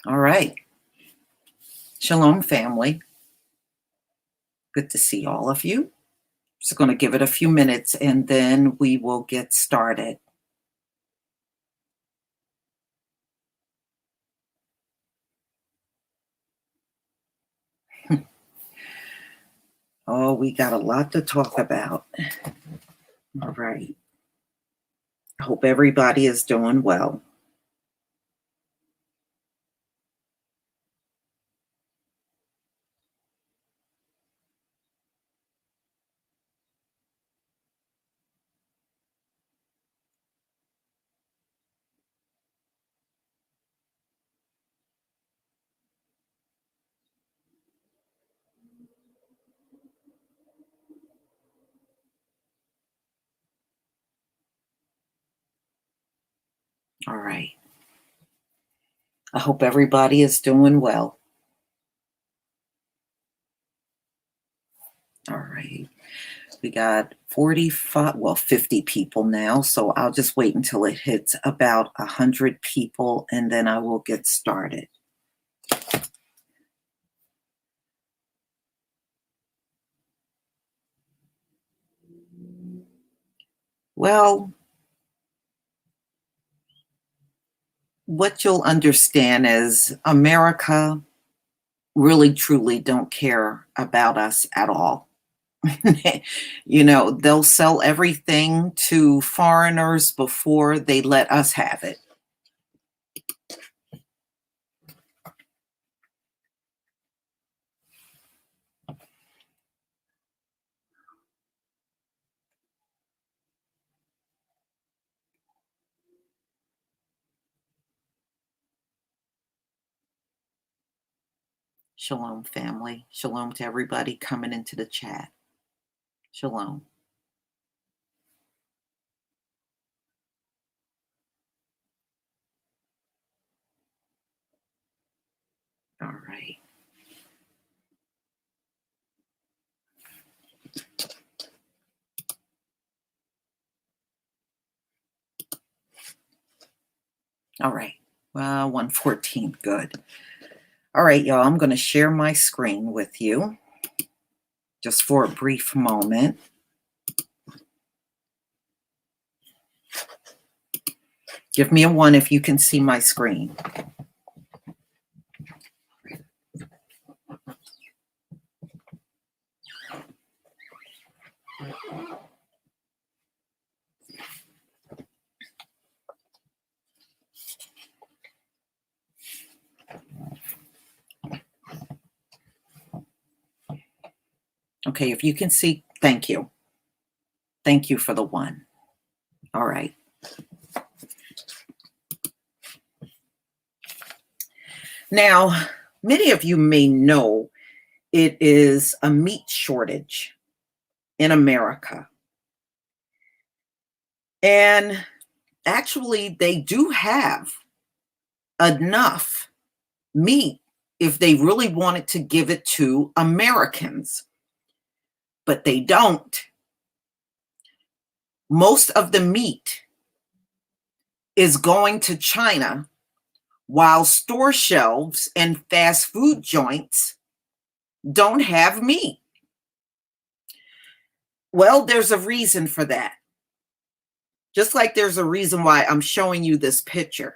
All right. Shalom, family. Good to see all of you. Just going to give it a few minutes and then we will get started. Oh, we got a lot to talk about. All right. I hope everybody is doing well. All right. I hope everybody is doing well. All right. We got 50 people now. So I'll just wait until it hits about 100 people and then I will get started. Well, what you'll understand is America really truly don't care about us at all. They'll sell everything to foreigners before they let us have it. Shalom, family. Shalom to everybody coming into the chat. Shalom. All right. All right. Well, 114. Good. All right, y'all. I'm going to share my screen with you just for a brief moment. Give me a 1 if you can see my screen. Okay, if you can see, thank you. Thank you for the 1. All right. Now, many of you may know it is a meat shortage in America. And actually, they do have enough meat if they really wanted to give it to Americans, but they don't. Most of the meat is going to China, while store shelves and fast food joints don't have meat. Well, there's a reason for that. Just like there's a reason why I'm showing you this picture.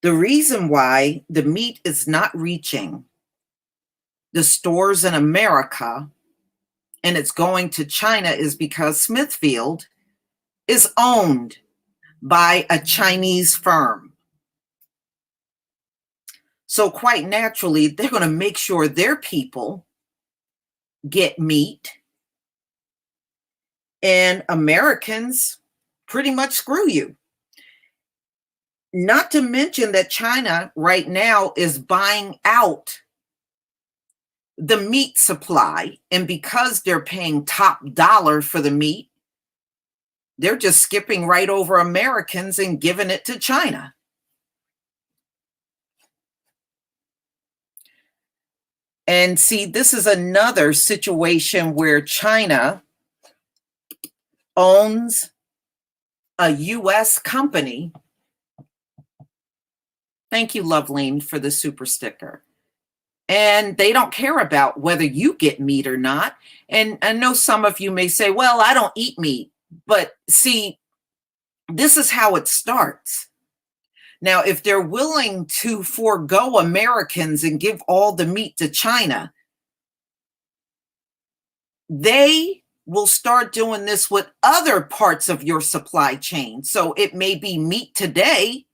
The reason why the meat is not reaching the stores in America and it's going to China is because Smithfield is owned by a Chinese firm. So quite naturally, they're going to make sure their people get meat, and Americans pretty much screw you. Not to mention that China right now is buying out the meat supply, and because they're paying top dollar for the meat, they're just skipping right over Americans and giving it to China. And see, this is another situation where China owns a US company Thank you, Loveline, for the super sticker. And they don't care about whether you get meat or not. And I know some of you may say, well, I don't eat meat. But see, this is how it starts. Now, if they're willing to forego Americans and give all the meat to China, they will start doing this with other parts of your supply chain. So it may be meat today,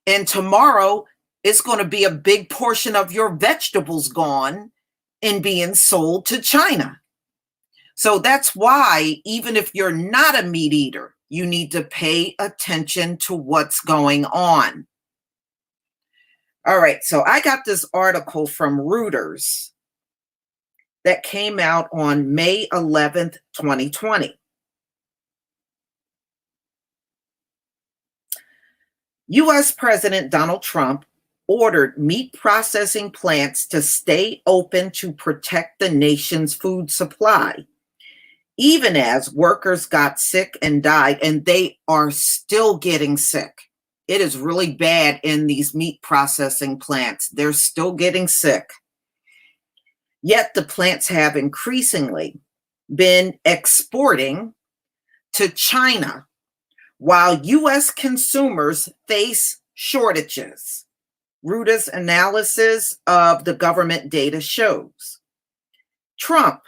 and tomorrow it's going to be a big portion of your vegetables gone and being sold to China. So that's why, even if you're not a meat eater, you need to pay attention to what's going on. All right, so I got this article from Reuters that came out on May 11th, 2020. U.S. President Donald Trump ordered meat processing plants to stay open to protect the nation's food supply, even as workers got sick and died, and they are still getting sick. It is really bad in these meat processing plants. They're still getting sick. Yet the plants have increasingly been exporting to China while U.S. consumers face shortages. Reuters analysis of the government data shows. Trump,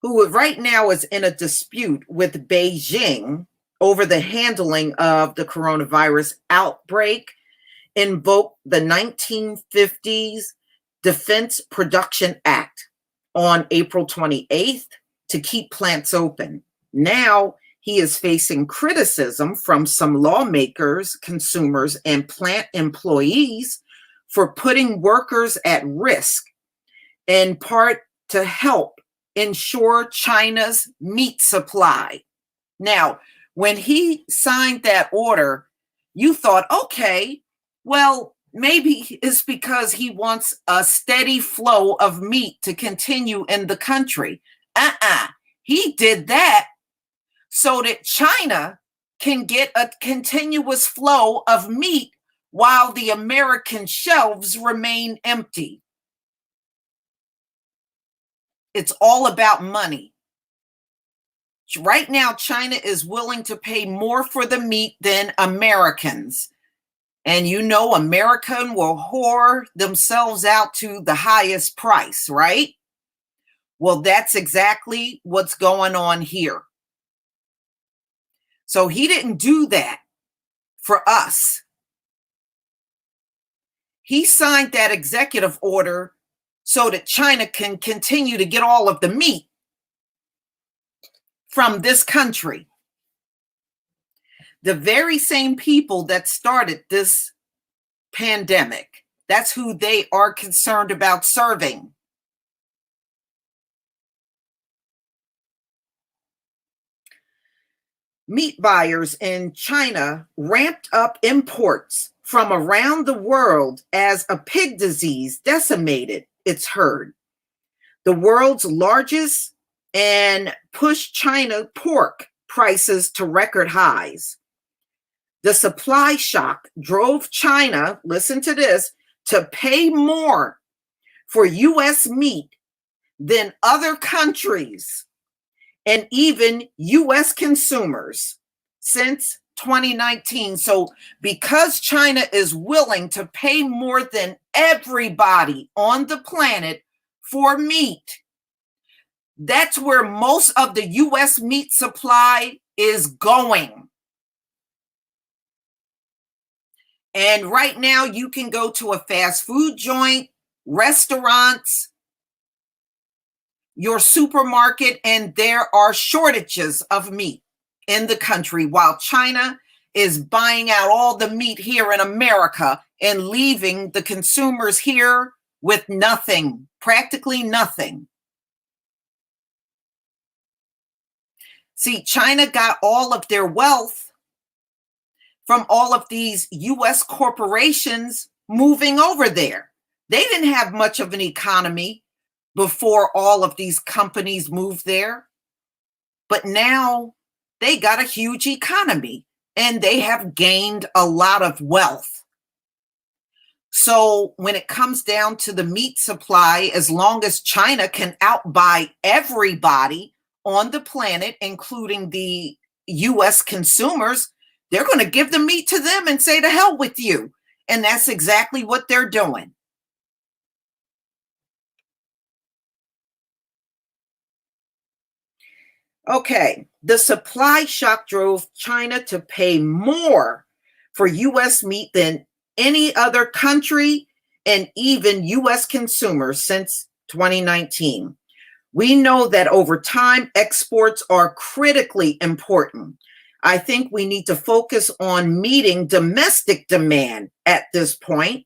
who right now is in a dispute with Beijing over the handling of the coronavirus outbreak, invoked the 1950s Defense Production Act on April 28th to keep plants open. Now he is facing criticism from some lawmakers, consumers, and plant employees for putting workers at risk, in part to help ensure China's meat supply. Now, when he signed that order, you thought, okay, well, maybe it's because he wants a steady flow of meat to continue in the country. He did that so that China can get a continuous flow of meat while the American shelves remain empty. It's all about money. Right now, China is willing to pay more for the meat than Americans. And you know, American will whore themselves out to the highest price, right? Well, that's exactly what's going on here. So he didn't do that for us. He signed that executive order so that China can continue to get all of the meat from this country. The very same people that started this pandemic, that's who they are concerned about serving. Meat buyers in China ramped up imports from around the world as a pig disease decimated its herd, the world's largest, and pushed China pork prices to record highs. The supply shock drove China, listen to this, to pay more for U.S. meat than other countries and even U.S. consumers since 2019. So because China is willing to pay more than everybody on the planet for meat, that's where most of the U.S. meat supply is going. And right now you can go to a fast food joint, restaurants, your supermarket, and there are shortages of meat in the country while China is buying out all the meat here in America and leaving the consumers here with nothing, practically nothing. See, China got all of their wealth from all of these U.S. corporations moving over there. They didn't have much of an economy before all of these companies moved there. But now they got a huge economy and they have gained a lot of wealth. So when it comes down to the meat supply, as long as China can outbuy everybody on the planet, including the US consumers, they're going to give the meat to them and say, to hell with you. And that's exactly what they're doing. Okay, the supply shock drove China to pay more for US meat than any other country and even US consumers since 2019. We know that over time, exports are critically important. I think we need to focus on meeting domestic demand at this point.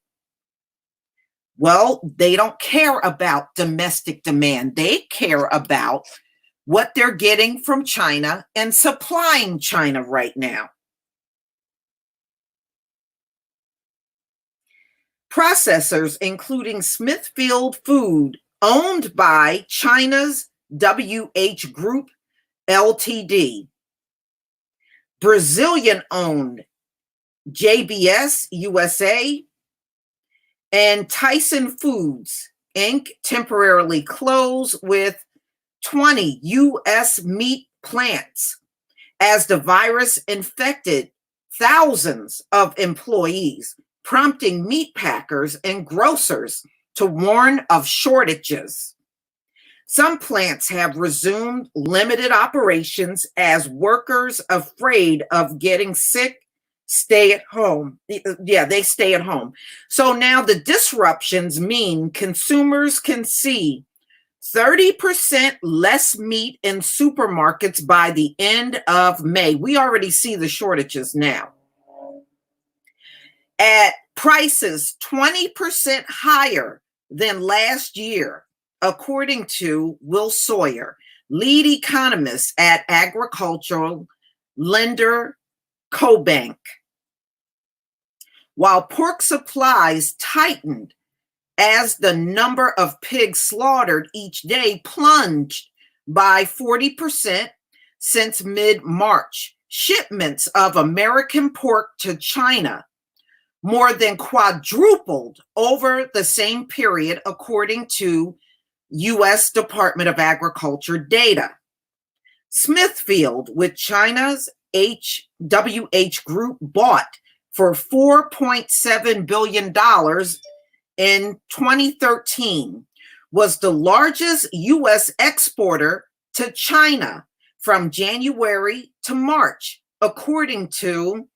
Well, they don't care about domestic demand. They care about what they're getting from China and supplying China right now. Processors, including Smithfield Food, owned by China's WH Group Ltd, Brazilian-owned JBS USA, and Tyson Foods, Inc., temporarily closed with 20 U.S. meat plants as the virus infected thousands of employees, prompting meat packers and grocers to warn of shortages. Some plants have resumed limited operations as workers afraid of getting sick stay at home. Yeah, they stay at home. So now the disruptions mean consumers can see 30% less meat in supermarkets by the end of May. We already see the shortages now. At prices 20% higher than last year, according to Will Sawyer, lead economist at agricultural lender CoBank. While pork supplies tightened as the number of pigs slaughtered each day plunged by 40% since mid-March, shipments of American pork to China more than quadrupled over the same period, according to U.S. Department of Agriculture data. Smithfield, with China's WH Group, bought for $4.7 billion in 2013, was the largest U.S. exporter to China from January to March, according to,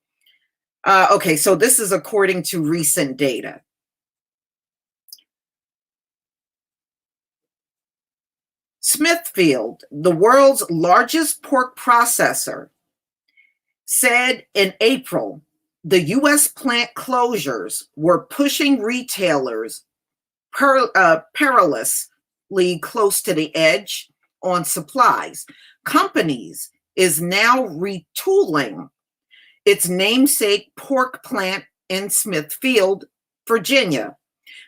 so this is according to recent data. Smithfield, the world's largest pork processor, said in April the U.S. plant closures were pushing retailers perilously close to the edge on supplies. Companies is now retooling its namesake pork plant in Smithfield, Virginia,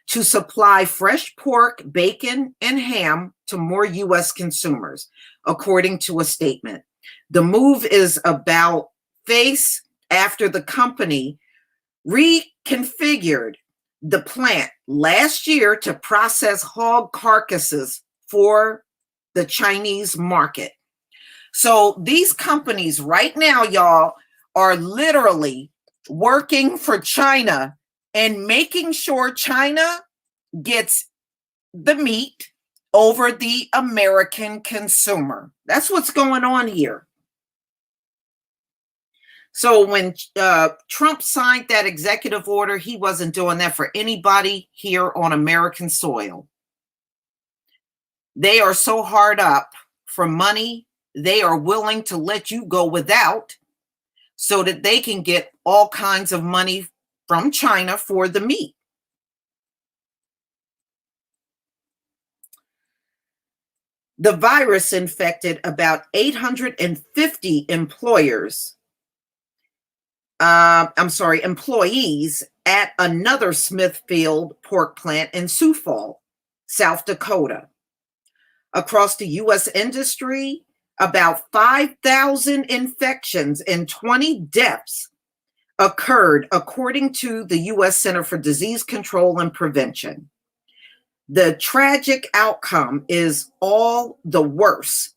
to supply fresh pork, bacon, and ham to more U.S. consumers, according to a statement. The move is about face after the company reconfigured the plant last year to process hog carcasses for the Chinese market. So these companies right now, y'all, are literally working for China and making sure China gets the meat over the American consumer. That's what's going on here. So when Trump signed that executive order, he wasn't doing that for anybody here on American soil. They are so hard up for money, they are willing to let you go without so that they can get all kinds of money from China for the meat. The virus infected about 850 employees at another Smithfield pork plant in Sioux Falls, South Dakota. Across the U.S. industry, About 5,000 infections and 20 deaths occurred, according to the U.S. Center for Disease Control and Prevention. The tragic outcome is all the worse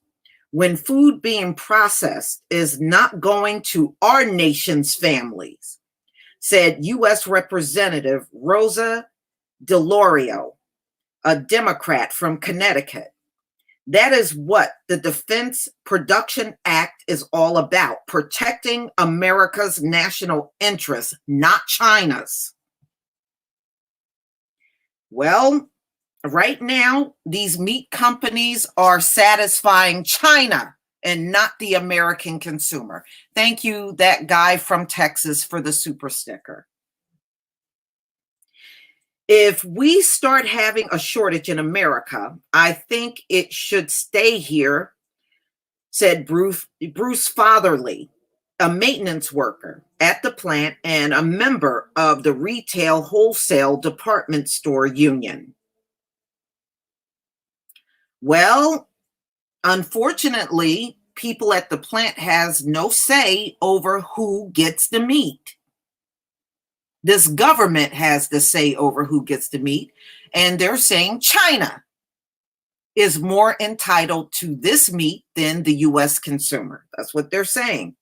when food being processed is not going to our nation's families, said U.S. Representative Rosa DeLauro, a Democrat from Connecticut. That is what the Defense Production Act is all about, protecting America's national interests, not China's. Well, right now, these meat companies are satisfying China and not the American consumer. Thank you, that guy from Texas, for the super sticker. If we start having a shortage in America, I think it should stay here, said Bruce Fatherly, a maintenance worker at the plant and a member of the Retail Wholesale Department Store Union. Well, unfortunately, people at the plant has no say over who gets the meat. This government has the say over who gets the meat, and they're saying China is more entitled to this meat than the U.S. consumer. That's what they're saying.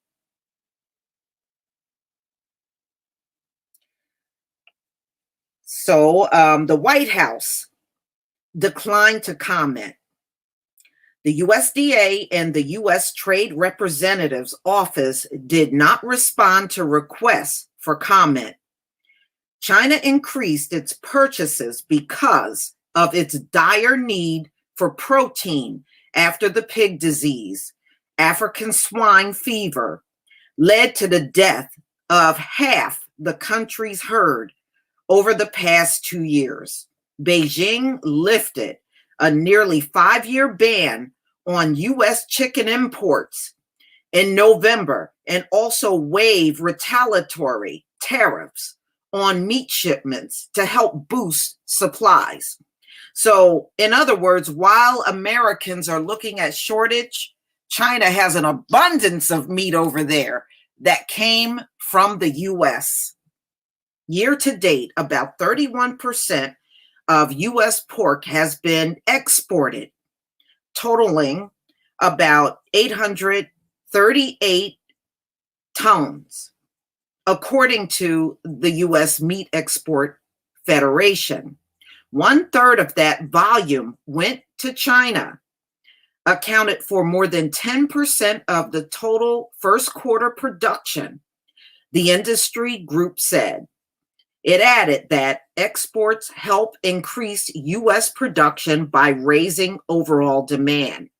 So the White House declined to comment. The USDA and the U.S. Trade Representative's Office did not respond to requests for comment. China increased its purchases because of its dire need for protein after the pig disease, African swine fever, led to the death of half the country's herd over the past 2 years. Beijing lifted a nearly 5-year ban on U.S. chicken imports in November and also waived retaliatory tariffs on meat shipments to help boost supplies. So, in other words, while Americans are looking at shortage, China has an abundance of meat over there that came from the U.S. Year to date, about 31% of U.S. pork has been exported, totaling about 838 tons, according to the U.S. Meat Export Federation. 1/3 of that volume went to China, accounted for more than 10% of the total first quarter production, the industry group said. It added that exports help increase U.S. production by raising overall demand.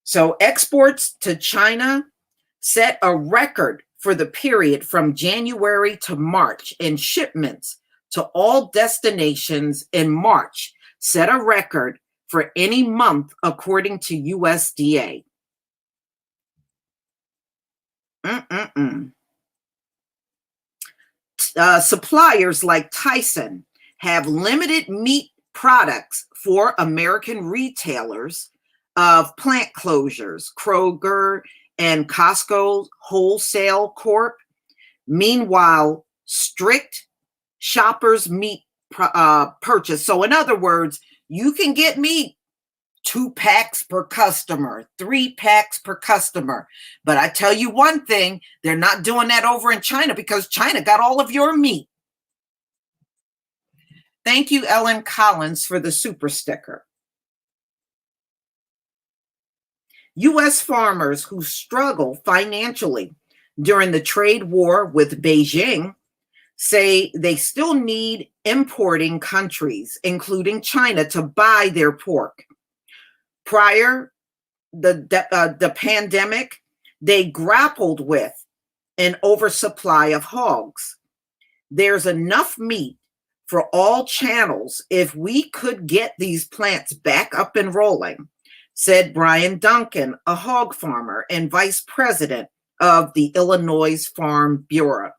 So exports to China set a record for the period from January to March, and shipments to all destinations in March set a record for any month, according to USDA. Suppliers like Tyson have limited meat products for American retailers of plant closures, Kroger and Costco Wholesale Corp. Meanwhile, strict shoppers meat purchase. So in other words, you can get meat 2 packs per customer, 3 packs per customer. But I tell you one thing, they're not doing that over in China because China got all of your meat. Thank you, Ellen Collins, for the super sticker. U.S. farmers who struggle financially during the trade war with Beijing say they still need importing countries, including China, to buy their pork. Prior the pandemic, they grappled with an oversupply of hogs. There's enough meat for all channels if we could get these plants back up and rolling, said Brian Duncan, a hog farmer and vice president of the Illinois Farm Bureau.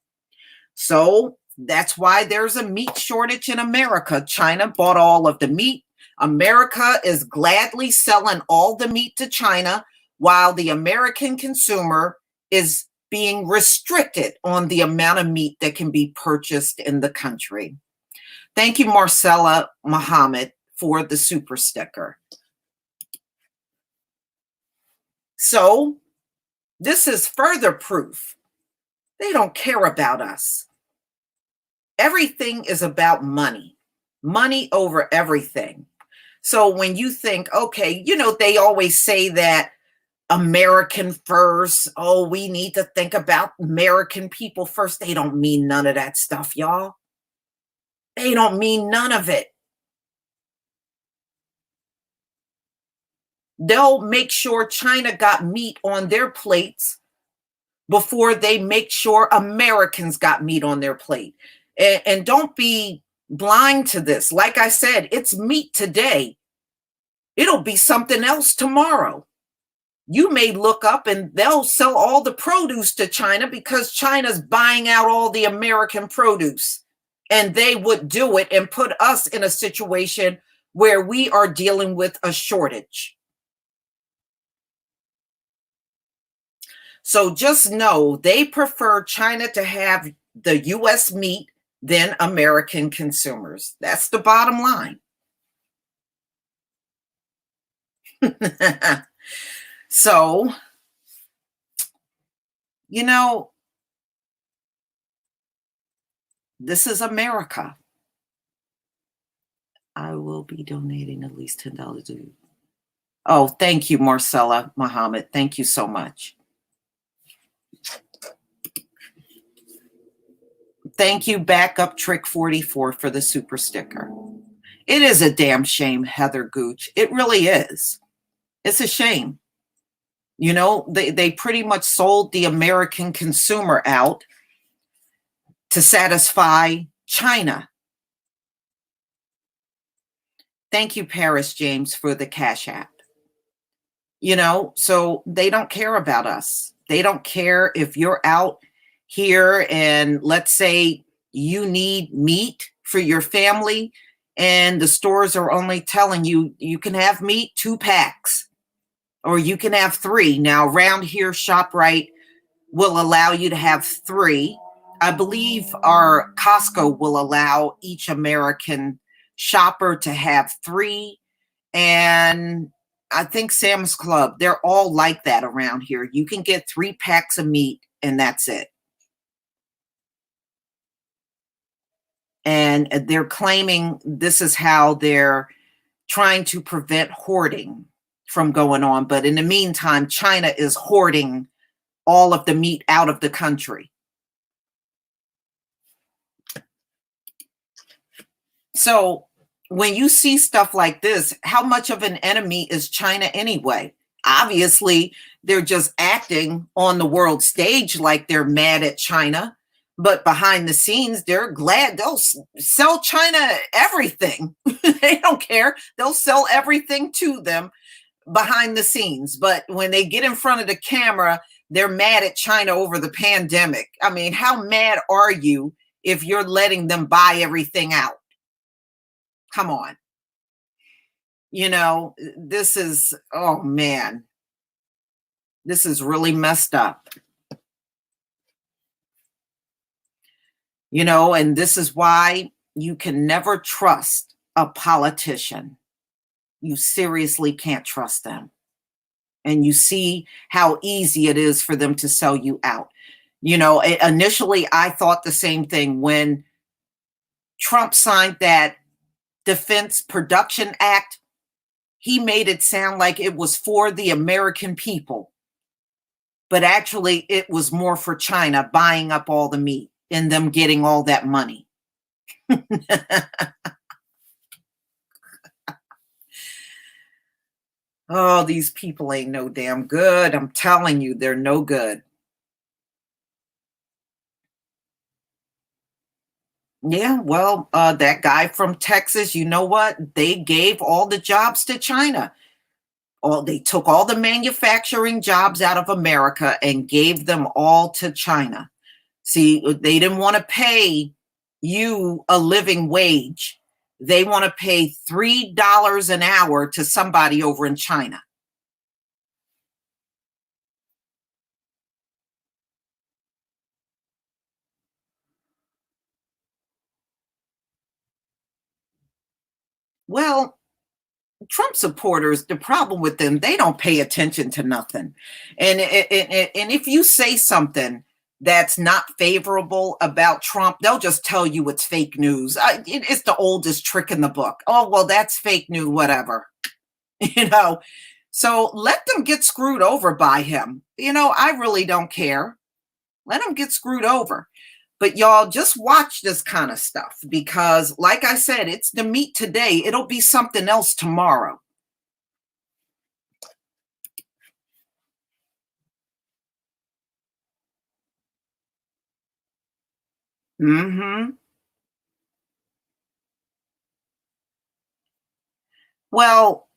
So that's why there's a meat shortage in America. China bought all of the meat. America is gladly selling all the meat to China while the American consumer is being restricted on the amount of meat that can be purchased in the country. Thank you, Marcella Muhammad, for the super sticker. So, this is further proof they don't care about us. Everything is about money, money over everything. So when you think, okay, they always say that American first, oh, we need to think about American people first. They don't mean none of that stuff, y'all. They don't mean none of it. They'll make sure China got meat on their plates before they make sure Americans got meat on their plate. And don't be blind to this. Like I said, it's meat today. It'll be something else tomorrow. You may look up and they'll sell all the produce to China because China's buying out all the American produce. And they would do it and put us in a situation where we are dealing with a shortage. So just know they prefer China to have the U.S. meat than American consumers. That's the bottom line. So, this is America. I will be donating at least $10 to. Oh, thank you, Marcella Muhammad. Thank you so much. Thank you, Backup Trick 44, for the super sticker. It is a damn shame, Heather Gooch. It really is. It's a shame. They pretty much sold the American consumer out to satisfy China. Thank you, Paris James, for the Cash App. So they don't care about us. They don't care if you're out here and let's say you need meat for your family and the stores are only telling you you can have meat 2 packs or you can have 3. Now around here, ShopRite will allow you to have 3. I believe our Costco will allow each American shopper to have 3. And I think Sam's Club, they're all like that around here. You can get 3 packs of meat and that's it. And they're claiming this is how they're trying to prevent hoarding from going on. But in the meantime, China is hoarding all of the meat out of the country. So when you see stuff like this, how much of an enemy is China anyway? Obviously, they're just acting on the world stage like they're mad at China. But behind the scenes, they're glad. They'll sell China everything. They don't care. They'll sell everything to them behind the scenes. But when they get in front of the camera, they're mad at China over the pandemic. I mean, how mad are you if you're letting them buy everything out? Come on. This is, oh man, this is really messed up. And this is why you can never trust a politician. You seriously can't trust them. And you see how easy it is for them to sell you out. Initially, I thought the same thing when Trump signed that Defense Production Act. He made it sound like it was for the American people. But actually, it was more for China buying up all the meat and them getting all that money. Oh, these people ain't no damn good. I'm telling you, they're no good. Yeah, well, that guy from Texas, you know what? They gave all the jobs to China. They took all the manufacturing jobs out of America and gave them all to China. See, they didn't want to pay you a living wage. They want to pay $3 an hour to somebody over in China. Well, Trump supporters, the problem with them, they don't pay attention to nothing. And if you say something that's not favorable about Trump, they'll just tell you it's fake news. It's the oldest trick in the book. Oh, well, that's fake news, whatever. you know. So let them get screwed over by him. I really don't care. Let them get screwed over. But y'all just watch this kind of stuff because, like I said, it's the meat today. It'll be something else tomorrow. Hmm. Well,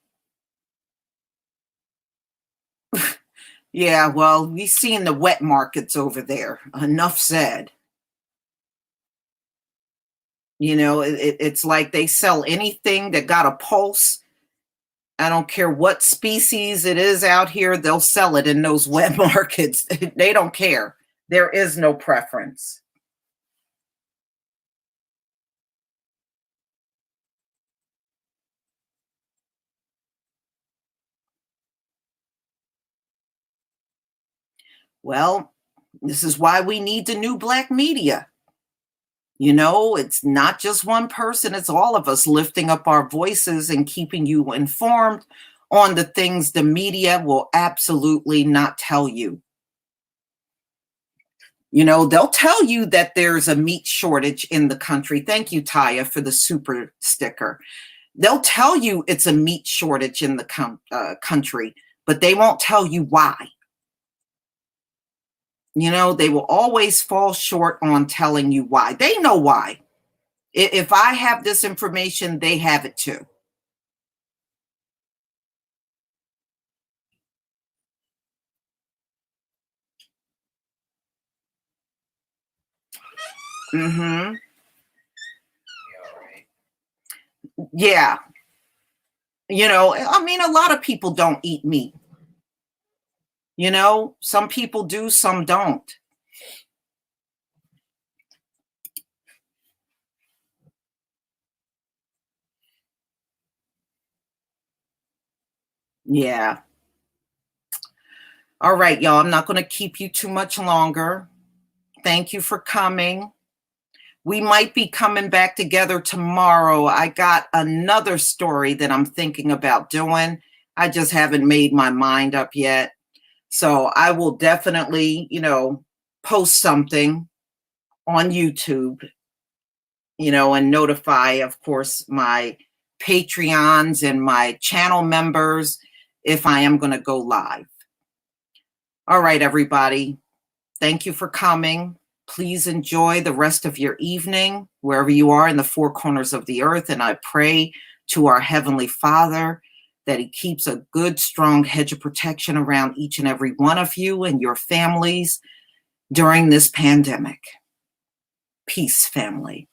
yeah, well, we've seen the wet markets over there. Enough said. It's like they sell anything that got a pulse. I don't care what species it is out here, they'll sell it in those wet markets. They don't care. There is no preference. Well, this is why we need the new black media. It's not just one person, it's all of us lifting up our voices and keeping you informed on the things the media will absolutely not tell you. They'll tell you that there's a meat shortage in the country. Thank you, Taya, for the super sticker. They'll tell you it's a meat shortage in the country, but they won't tell you why. They will always fall short on telling you why. They know why. If I have this information, they have it too. Hmm. Yeah. I mean, a lot of people don't eat meat. Some people do, some don't. Yeah. All right, y'all. I'm not going to keep you too much longer. Thank you for coming. We might be coming back together tomorrow. I got another story that I'm thinking about doing. I just haven't made my mind up yet. So I will definitely, post something on YouTube, and notify, of course, my Patreons and my channel members if I am going to go live. All right, everybody. Thank you for coming. Please enjoy the rest of your evening, wherever you are in the four corners of the earth. And I pray to our Heavenly Father that He keeps a good, strong hedge of protection around each and every one of you and your families during this pandemic. Peace, family.